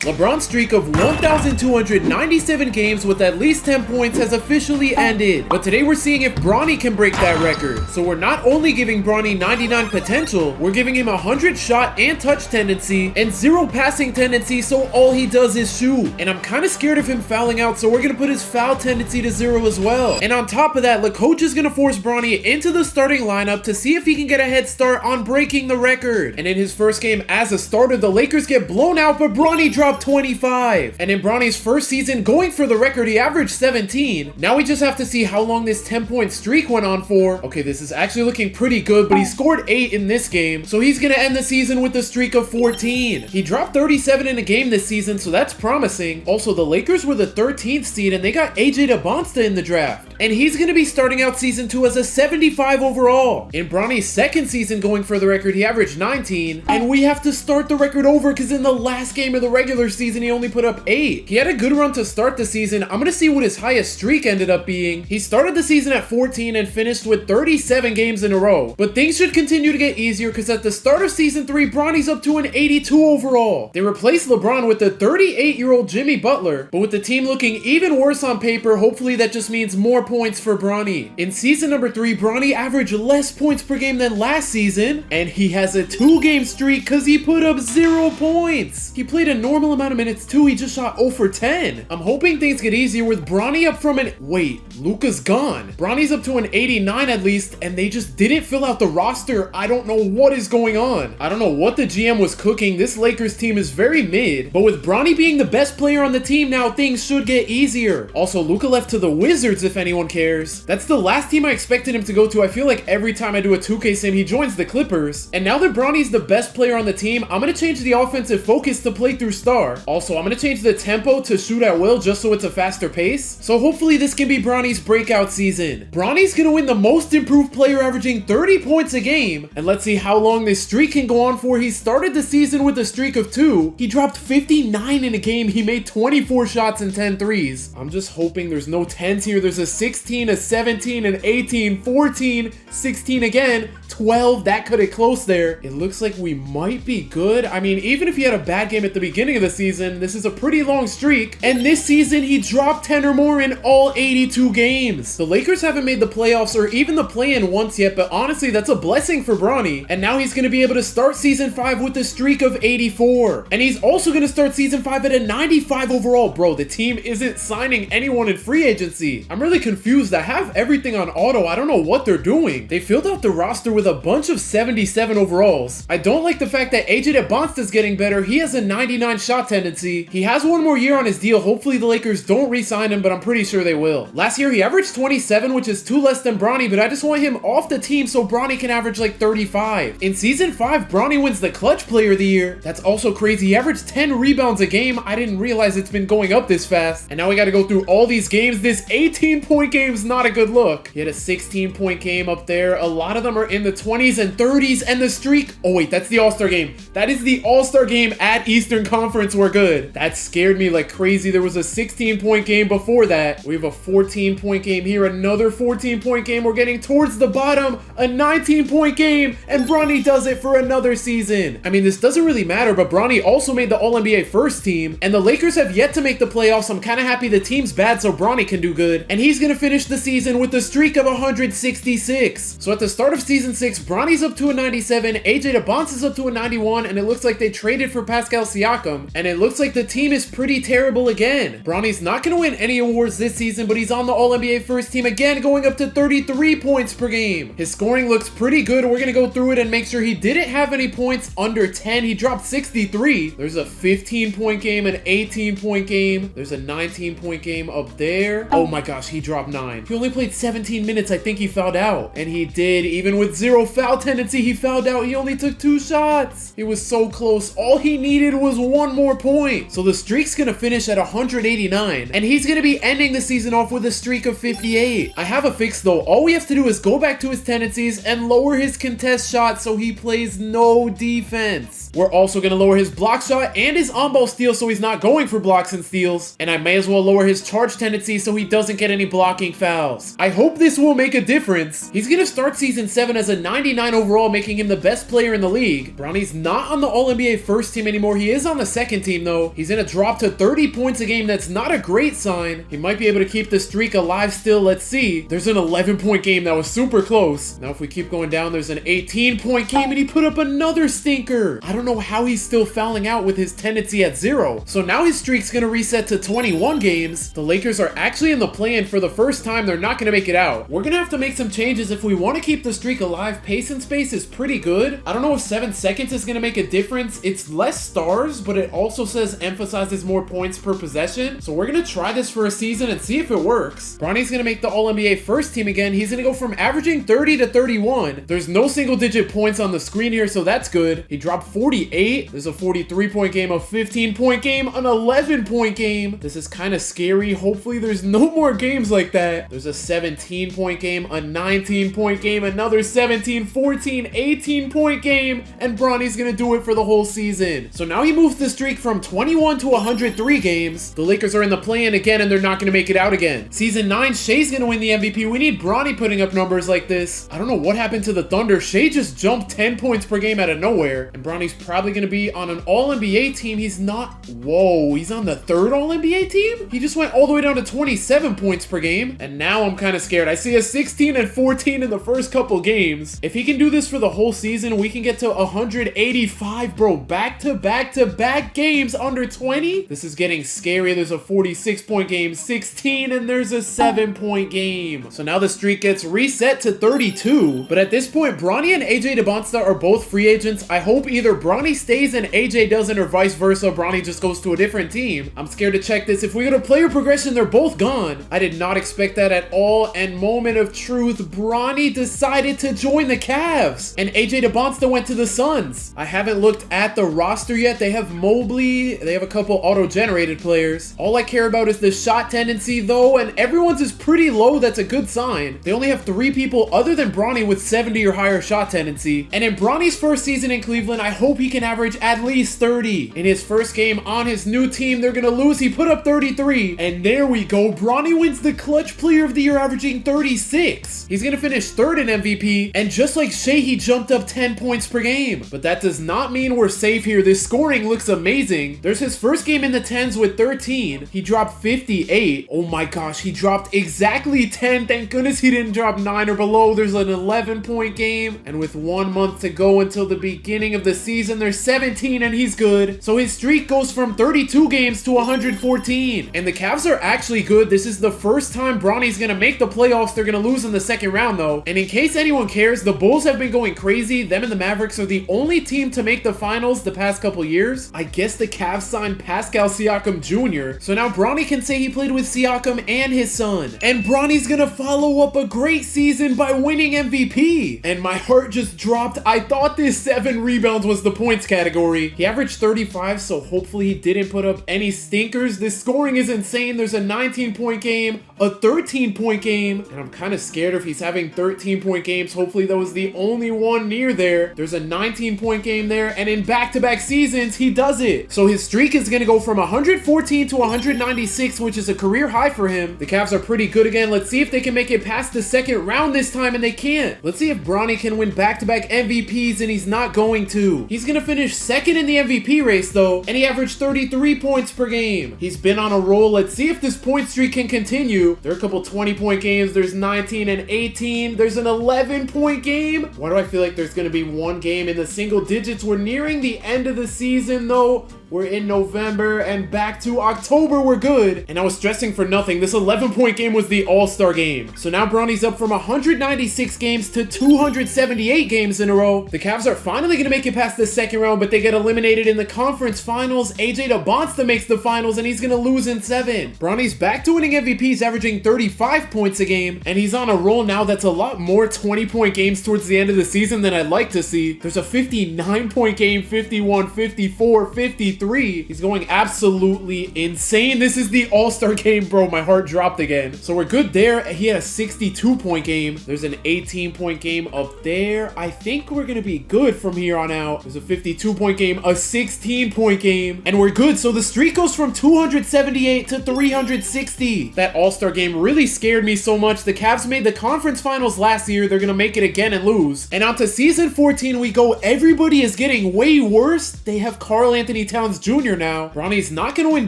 LeBron's streak of 1,297 games with at least 10 points has officially ended, but today we're seeing if Bronny can break that record. So we're not only giving Bronny 99 potential, we're giving him 100 shot and touch tendency and 0 passing tendency, so all he does is shoot. And I'm kind of scared of him fouling out, so we're gonna put his foul tendency to 0 as well. And on top of that, the coach is gonna force Bronny into the starting lineup to see if he can get a head start on breaking the record. And in his first game as a starter, the Lakers get blown out, but Bronny dropped 25. And in Bronny's first season going for the record, he averaged 17. Now we just have to see how long this 10-point streak went on for. Okay, this is actually looking pretty good, but he scored 8 in this game, so he's gonna end the season with a streak of 14. He dropped 37 in a game this season, so that's promising. Also, the Lakers were the 13th seed and they got LeBron's in the draft, and he's gonna be starting out season 2 as a 75 overall. In Bronny's second season going for the record, he averaged 19, and we have to start the record over because in the last game of the regular season he only put up 8. He had a good run to start the season. I'm gonna see what his highest streak ended up being. He started the season at 14 and finished with 37 games in a row, but things should continue to get easier because at the start of season 3 Bronny's up to an 82 overall. They replaced LeBron with the 38-year-old Jimmy Butler, but with the team looking even worse on paper, hopefully that just means more points for Bronny. In season number 3, Bronny averaged less points per game than last season, and he has a 2-game streak because he put up 0 points. He played a normal amount of minutes too. He just shot 0 for 10. I'm hoping things get easier with Bronny up from an... Wait, Luka's gone. Bronny's up to an 89 at least, and they just didn't fill out the roster. I don't know what is going on. I don't know what the GM was cooking. This Lakers team is very mid, but with Bronny being the best player on the team now, things should get easier. Also, Luka left to the Wizards if anyone cares. That's the last team I expected him to go to. I feel like every time I do a 2K sim, he joins the Clippers. And now that Bronny's the best player on the team, I'm gonna change the offensive focus to play through star. Also, I'm gonna change the tempo to shoot at will just so it's a faster pace. So hopefully this can be Bronny's breakout season. Bronny's gonna win the most improved player, averaging 30 points a game. And let's see how long this streak can go on for. He started the season with a streak of 2. He dropped 59 in a game. He made 24 shots and 10 threes. I'm just hoping there's no 10s here. There's a 16, a 17, an 18, 14, 16 again, 12. That cut it close there. It looks like we might be good. I mean, even if he had a bad game at the beginning of the season, this is a pretty long streak. And this season, he dropped 10 or more in all 82 games. The Lakers haven't made the playoffs or even the play-in once yet, but honestly, that's a blessing for Bronny. And now he's going to be able to start season 5 with a streak of 84. And he's also going to start season 5 at a 95 overall. Bro, the team isn't signing anyone in free agency. I'm really confused. I have everything on auto. I don't know what they're doing. They filled out the roster with a bunch of 77 overalls. I don't like the fact that LeBron's is getting better. He has a 99 shot tendency. He has one more year on his deal. Hopefully the Lakers don't re-sign him, but I'm pretty sure they will. Last year he averaged 27, which is 2 less than Bronny, but I just want him off the team so Bronny can average like 35. In season 5, Bronny wins the clutch player of the year. That's also crazy. He averaged 10 rebounds a game. I didn't realize it's been going up this fast. And now we got to go through all these games. This 18-point game is not a good look. He had a 16-point game up there. A lot of them are in the 20s and 30s, and the streak... Oh wait, that's the All-Star game. That is the All-Star game at Eastern Conference. We're good. That scared me like crazy. There was a 16-point game before that. We have a 14-point game here, another 14-point game. We're getting towards the bottom, a 19-point game, and Bronny does it for another season. I mean, this doesn't really matter, but Bronny also made the All-NBA first team, and the Lakers have yet to make the playoffs. I'm kind of happy the team's bad so Bronny can do good, and he's gonna finish the season with a streak of 166. So at the start of season 6, Bronny's up to a 97, LeBron's is up to a 91, and it looks like they traded for Pascal Siakam, and it looks like the team is pretty terrible again. Bronny's not gonna win any awards this season, but he's on the All-NBA first team again, going up to 33 points per game. His scoring looks pretty good. We're gonna go through it and make sure he didn't have any points under 10. He dropped 63. There's a 15-point game, an 18-point game. There's a 19-point game up there. Oh my gosh, he dropped 9. He only played 17 minutes. I think he fouled out. And he did. Even with 0 foul tendency, he fouled out. He only took 2 shots. It was so close. All he needed was 1 more point. So the streak's gonna finish at 189, and he's gonna be ending the season off with a streak of 58. I have a fix though. All we have to do is go back to his tendencies and lower his contest shot so he plays no defense. points. We're also going to lower his block shot and his on-ball steal so he's not going for blocks and steals. And I may as well lower his charge tendency so he doesn't get any blocking fouls. I hope this will make a difference. He's going to start season 7 as a 99 overall, making him the best player in the league. Bronny's not on the All-NBA first team anymore. He is on the second team though. He's going to drop to 30 points a game. That's not a great sign. He might be able to keep the streak alive still. Let's see. There's an 11-point game that was super close. Now if we keep going down, there's an 18-point game and he put up another stinker. I don't know how he's still fouling out with his tendency at 0. So now his streak's going to reset to 21 games. The Lakers are actually in the play-in for the first time. They're not going to make it out. We're going to have to make some changes if we want to keep the streak alive. Pace and space is pretty good. I don't know if 7 seconds is going to make a difference. It's less stars, but it also says emphasizes more points per possession. So we're going to try this for a season and see if it works. Bronny's going to make the All-NBA first team again. He's going to go from averaging 30 to 31. There's no single-digit points on the screen here, so that's good. He dropped 48. There's a 43-point game, a 15-point game, an 11-point game. This is kind of scary. Hopefully there's no more games like that. There's a 17-point game, a 19-point game, another 17, 14, 18-point game, and Bronny's going to do it for the whole season. So now he moves the streak from 21 to 103 games. The Lakers are in the play-in again, and they're not going to make it out again. Season 9, Shea's going to win the MVP. We need Bronny putting up numbers like this. I don't know what happened to the Thunder. Shea just jumped 10 points per game out of nowhere, and Bronny's probably going to be on an All-NBA team. He's not. Whoa, he's on the 3rd All-NBA team? He just went all the way down to 27 points per game, and now I'm kind of scared. I see a 16 and 14 in the first couple games. If he can do this for the whole season, we can get to 185, bro. Back-to-back games under 20? This is getting scary. There's a 46-point game, 16, and there's a 7-point game. So now the streak gets reset to 32, but at this point, Bronny and AJ DeBonsta are both free agents. I hope either Bronny stays and AJ doesn't, or vice versa. Bronny just goes to a different team. I'm scared to check this. If we go to player progression, they're both gone. I did not expect that at all, and moment of truth, Bronny decided to join the Cavs, and AJ DeBonsta went to the Suns. I haven't looked at the roster yet. They have Mobley. They have a couple auto-generated players. All I care about is the shot tendency though, and everyone's is pretty low. That's a good sign. They only have 3 people other than Bronny with 70 or higher shot tendency. And in Bronny's first season in Cleveland, I hope he can average at least 30. In his first game on his new team, they're gonna lose. He put up 33. And there we go. Bronny wins the Clutch Player of the Year, averaging 36. He's gonna finish 3rd in MVP. And just like Shea, he jumped up 10 points per game. But that does not mean we're safe here. This scoring looks amazing. There's his first game in the 10s with 13. He dropped 58. Oh my gosh, he dropped exactly 10. Thank goodness he didn't drop 9 or below. There's an 11-point game. And with 1 month to go until the beginning of the season, there's 17 and he's good. So his streak goes from 32 games to 114. And the Cavs are actually good. This is the first time Bronny's gonna make the playoffs. They're gonna lose in the second round though. And in case anyone cares, the Bulls have been going crazy. Them and the Mavericks are the only team to make the finals the past couple years. I guess the Cavs signed Pascal Siakam Jr. So now Bronny can say he played with Siakam and his son. And Bronny's gonna follow up a great season by winning MVP. And my heart just dropped. I thought this 7 rebounds was the points category. He averaged 35, so hopefully he didn't put up any stinkers. This scoring is insane. There's a 19-point game, a 13-point game, and I'm kind of scared if he's having 13-point games. Hopefully that was the only one near there. There's a 19-point game there, and in back-to-back seasons, he does it. So his streak is going to go from 114 to 196, which is a career high for him. The Cavs are pretty good again. Let's see if they can make it past the second round this time, and they can't. Let's see if Bronny can win back-to-back MVPs, and he's not going to. He's going to finish 2nd in the MVP race, though, and he averaged 33 points per game. He's been on a roll. Let's see if this point streak can continue. There are a couple 20-point games. There's 19 and 18. There's an 11-point game. Why do I feel like there's going to be one game in the single digits? We're nearing the end of the season, though. We're in November and back to October, we're good. And I was stressing for nothing. This 11-point game was the all-star game. So now Bronny's up from 196 games to 278 games in a row. The Cavs are finally going to make it past the second round, but they get eliminated in the conference finals. AJ DeBonsta makes the finals and he's going to lose in 7. Bronny's back to winning MVPs, averaging 35 points a game. And he's on a roll now that's a lot more 20-point games towards the end of the season than I'd like to see. There's a 59-point game, 51, 54, 52. 63. He's going absolutely insane. This is the All-Star game, bro. My heart dropped again. So we're good there. He had a 62-point game. There's an 18-point game up there. I think we're gonna be good from here on out. There's a 52-point game, a 16-point game, and we're good. So the streak goes from 278 to 360. That All-Star game really scared me so much. The Cavs made the conference finals last year. They're gonna make it again and lose. And on to season 14 we go. Everybody is getting way worse. They have Karl Anthony Towns Jr. now. Bronny's not gonna win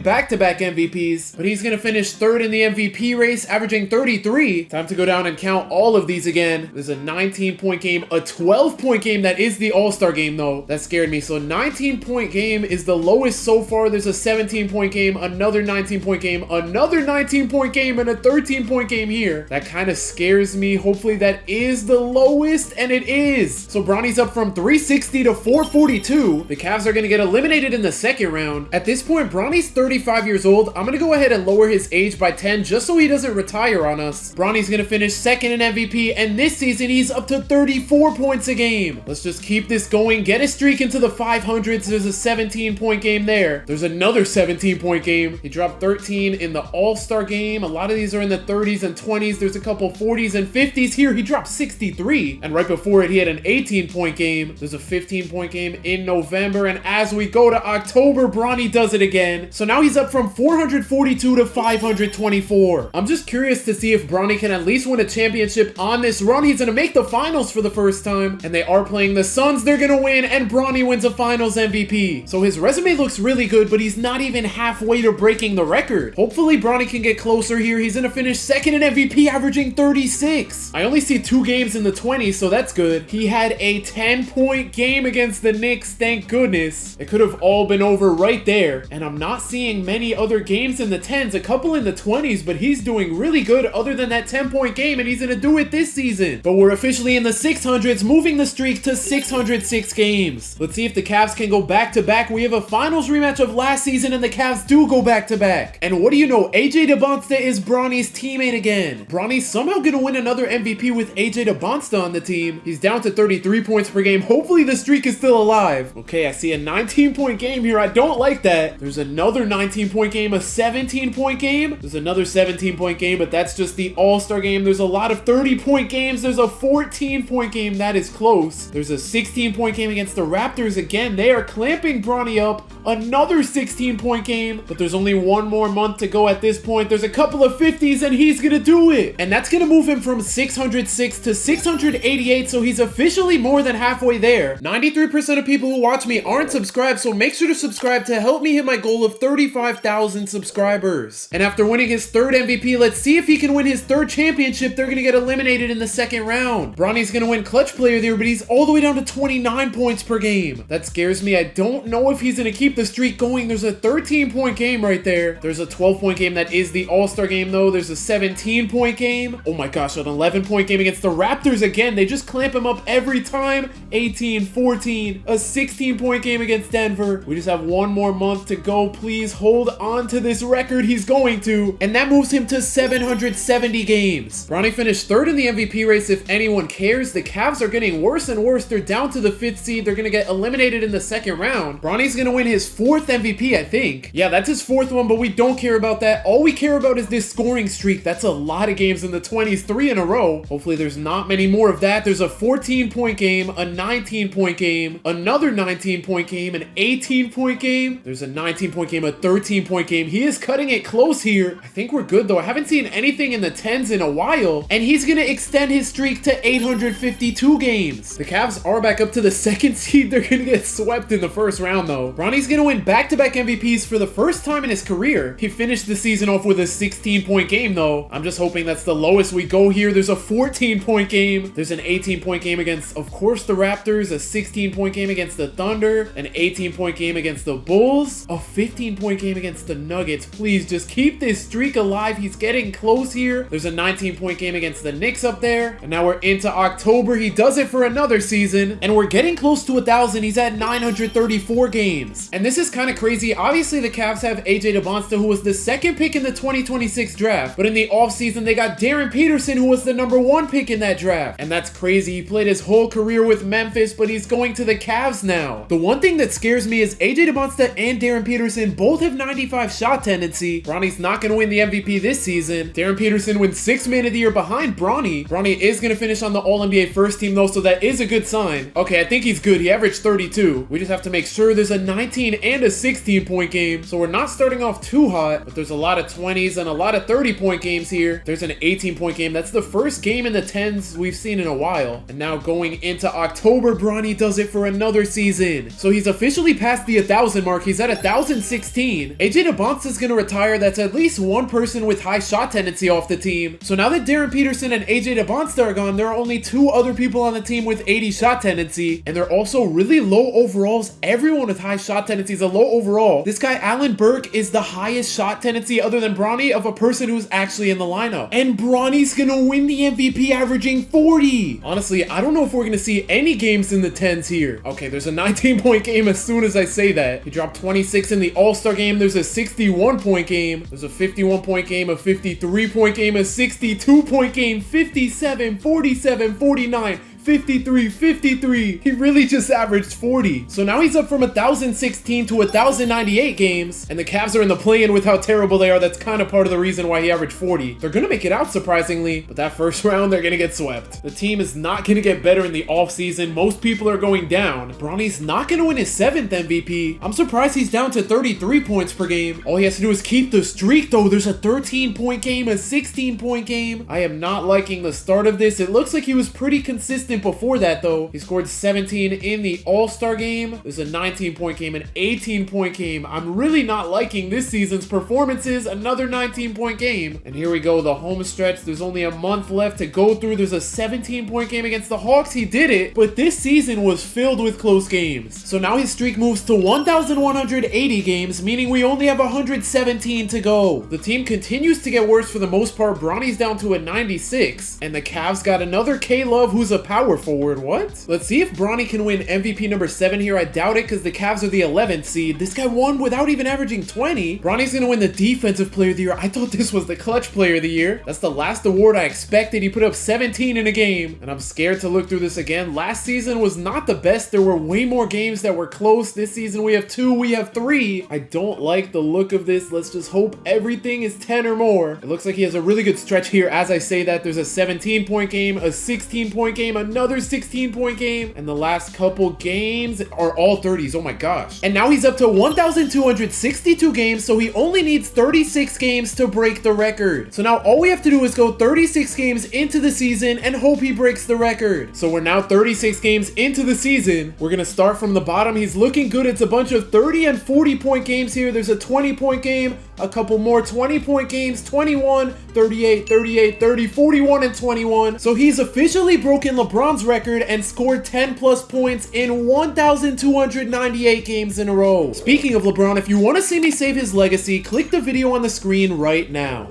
back-to-back MVPs, but he's gonna finish third in the MVP race, averaging 33. Time to go down and count all of these again. There's a 19-point game, a 12-point game. That is the All-Star game though. That scared me. So 19-point game is the lowest so far. There's a 17-point game, another 19-point game, another 19-point game, and a 13-point game here. That kind of scares me. Hopefully that is the lowest, and it is. So Bronny's up from 360 to 442. The Cavs are going to get eliminated in the second round. At this point, Bronny's 35 years old. I'm going to go ahead and lower his age by 10 just so he doesn't retire on us. Bronny's going to finish second in MVP, and this season he's up to 34 points a game. Let's just keep this going. Get a streak into the 500s. There's a 17-point game there. There's another 17-point game. He dropped 13 in the All-Star game. A lot of these are in the 30s and 20s. There's a couple 40s and 50s here. He dropped 63. And right before it, he had an 18-point game. There's a 15-point game in November. And as we go to October, Bronny does it again. So now he's up from 442 to 524. I'm just curious to see if Bronny can at least win a championship on this run. He's going to make the finals for the first time. And they are playing the Suns. They're going to win. And Bronny wins a finals MVP. So his resume looks really good, but he's not even halfway to breaking the record. Hopefully Bronny can get closer here. He's going to finish second in MVP, averaging 36. I only see 2 games in the 20s, so that's good. He had a 10-point game against the Knicks, thank goodness. It could have all been over right there. And I'm not seeing many other games in the 10s, a couple in the 20s, but he's doing really good other than that 10-point game, and he's going to do it this season. But we're officially in the 600s, moving the streak to 606 games. Let's see if the Cavs can go back-to-back. We have a finals rematch of last season, and the Cavs do go back-to-back. And what do you know? AJ DeBonsta is Bronny's teammate again. Bronny's somehow going to win another MVP with AJ DeBonsta on the team. He's down to 33 points per game. Hopefully the streak is still alive. Okay, I see a 19-point game here. I don't like that. There's another 19-point game, a 17-point game. There's another 17-point game, but that's just the All-Star game. There's a lot of 30-point games. There's a 14-point game. That is close. There's a 16-point game against the Raptors again. They are clamping Bronny up. Another 16-point game, but there's only one more month to go at this point. There's a couple of 50s, and he's gonna do it. And that's gonna move him from 606 to 688, so he's officially more than halfway there. 93% of people who watch me aren't subscribed, so make sure to subscribe to help me hit my goal of 35,000 subscribers. And after winning his third MVP, let's see if he can win his third championship. They're gonna get eliminated in the second round. Bronny's gonna win clutch player there, but he's all the way down to 29 points per game. That scares me. I don't know if he's gonna keep the streak going. There's a 13-point game right there. There's a 12-point game that is the All-Star game though. There's a 17-point game. Oh my gosh, an 11-point game against the Raptors again. They just clamp him up every time. 18, 14, a 16-point game against Denver. We just have one more month to go. Please hold on to this record. He's going to. And that moves him to 770 games. Bronny finished third in the MVP race if anyone cares. The Cavs are getting worse and worse. They're down to the 5th seed. They're going to get eliminated in the second round. Bronny's going to win his 4th MVP, I think. Yeah, that's his 4th one, but we don't care about that. All we care about is this scoring streak. That's a lot of games in the 20s, 3 in a row. Hopefully there's not many more of that. There's a 14-point game, a 19-point game, another 19-point game, an 18-point game. There's a 19-point game, a 13-point game. He is cutting it close here. I think we're good though. I haven't seen anything in the 10s in a while, and he's gonna extend his streak to 852 games. The Cavs are back up to the 2nd seed. They're gonna get swept in the first round though. Bronny's gonna win back-to-back MVPs for the first time in his career. He finished the season off with a 16-point game though. I'm just hoping that's the lowest we go here. There's a 14-point game. There's an 18-point game against, of course, the Raptors, a 16-point game against the Thunder, an 18-point game against the Bulls, a 15-point game against the Nuggets. Please just keep this streak alive. He's getting close here. There's a 19-point game against the Knicks up there. And now we're into October. He does it for another season. And we're getting close to 1,000. He's at 934 games. And this is kind of crazy. Obviously, the Cavs have AJ DeBonsta, who was the 2nd pick in the 2026 draft. But in the offseason, they got Darren Peterson, who was the number 1 pick in that draft. And that's crazy. He played his whole career with Memphis, but he's going to the Cavs now. The one thing that scares me is AJ AJ DeMonsta and Darren Peterson both have 95 shot tendency. Bronny's not going to win the MVP this season. Darren Peterson wins 6th Man of the Year behind Bronny. Bronny is going to finish on the All-NBA first team though, so that is a good sign. Okay, I think he's good. He averaged 32. We just have to make sure there's a 19 and a 16-point game. So we're not starting off too hot, but there's a lot of 20s and a lot of 30-point games here. There's an 18-point game. That's the first game in the 10s we've seen in a while. And now going into October, Bronny does it for another season. So he's officially past the 1,000 mark. He's at 1,016. AJ DeMonsta is going to retire. That's at least one person with high shot tendency off the team. So now that Darren Peterson and AJ DeMonsta are gone, there are only 2 other people on the team with 80 shot tendency. And they're also really low overalls. Everyone with high shot tendency is a low overall. This guy, Allen Burke, is the highest shot tendency other than Bronny of a person who's actually in the lineup. And Bronny's going to win the MVP averaging 40. Honestly, I don't know if we're going to see any games in the 10s here. Okay, there's a 19-point game as soon as I say that. He dropped 26 in the All-Star game. There's a 61-point game. There's a 51-point game, a 53-point game, a 62-point game, 57, 47, 49, 53, 53. He really just averaged 40. So now he's up from 1,016 to 1,098 games, and the Cavs are in the play-in with how terrible they are. That's kind of part of the reason why he averaged 40. They're gonna make it out surprisingly, but that first round, they're gonna get swept. The team is not gonna get better in the offseason. Most people are going down. Bronny's not gonna win his 7th MVP. I'm surprised he's down to 33 points per game. All he has to do is keep the streak though. There's a 13-point game, a 16-point game. I am not liking the start of this. It looks like he was pretty consistent before that though. He scored 17 in the All-Star game. There's a 19-point game, an 18-point game. I'm really not liking this season's performances. Another 19-point game. And here we go, the home stretch. There's only a month left to go through. There's a 17-point game against the Hawks. He did it, but this season was filled with close games. So now his streak moves to 1,180 games, meaning we only have 117 to go. The team continues to get worse for the most part. Bronny's down to a 96, and the Cavs got another K-Love who's a power forward. What? Let's see if Bronny can win MVP number 7 here. I doubt it because the Cavs are the 11th seed. This guy won without even averaging 20. Bronny's gonna win the Defensive Player of the Year. I thought this was the Clutch Player of the Year. That's the last award I expected. He put up 17 in a game, and I'm scared to look through this again. Last season was not the best. There were way more games that were close. This season we have 2, we have 3. I don't like the look of this. Let's just hope everything is 10 or more. It looks like he has a really good stretch here. As I say that, there's a 17-point game, a 16-point game, another 16-point game, and the last couple games are all 30s. Oh my gosh. And now he's up to 1,262 games, so he only needs 36 games to break the record. So now all we have to do is go 36 games into the season and hope he breaks the record. So we're now 36 games into the season. We're gonna start from the bottom. He's looking good. It's a bunch of 30 and 40-point games here. There's a 20-point game, a couple more 20-point games, 21, 38, 38, 30, 41, and 21. So he's officially broken LeBron's record and scored 10 plus points in 1,298 games in a row. Speaking of LeBron, if you want to see me save his legacy, click the video on the screen right now.